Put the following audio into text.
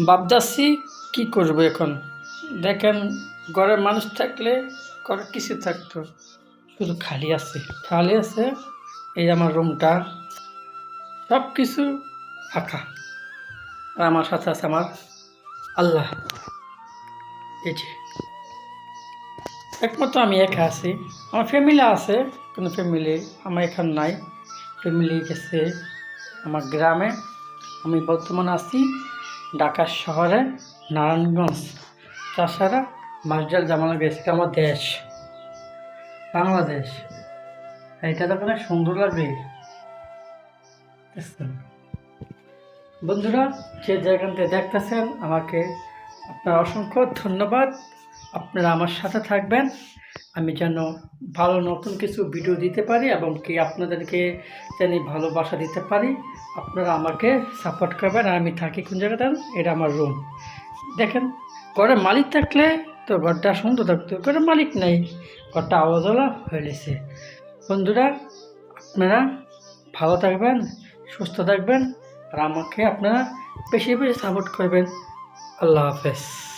ভাবতাছি কি করব এখন। দেখেন, ঘরে মানুষ থাকলে ঘরে কিছু থাকতো, শুধু খালি আছে, খালি আছে। এই আমার রুমটা, সব কিছু ফাঁকা। আর আমার সাথে আছে আমার আল্লাহ। এই যে একমাত্র আমি একা আছি। আমার ফ্যামিলি আছে, কোনো ফ্যামিলি আমার এখানে নাই। ফ্যামিলি গেছে আমার গ্রামে। আমি বর্তমানে আছি ঢাকা শহরে, নারায়ণগঞ্জ। তাছাড়া মার্জাল জামাল গেছে আমার দেশ বাংলাদেশ। এটা তো অনেক সুন্দর লাগবে। দেখছেন? বন্ধুরা, যে জায়গাতে দেখতেছেন আমাকে, আপনার অসংখ্য ধন্যবাদ। আপনারা আমার সাথে থাকবেন, আমি যেন ভালো নতুন কিছু ভিডিও দিতে পারি এবং কি আপনাদেরকে যেন ভালোবাসা দিতে পারি। আপনারা আমাকে সাপোর্ট করবেন। আর আমি থাকি কোন জায়গাতে? এটা আমার রুম। দেখেন, ঘরের মালিক থাকলে তো ঘরটা সুন্দর থাকতো, ঘরের মালিক নেই, ঘরটা আওয়াজওয়ালা হয়ে গেছে। বন্ধুরা, আপনারা ভালো থাকবেন, সুস্থ থাকবেন, আর আমাকে আপনারা বেশি বেশি সাপোর্ট করবেন। আল্লাহ হাফেজ।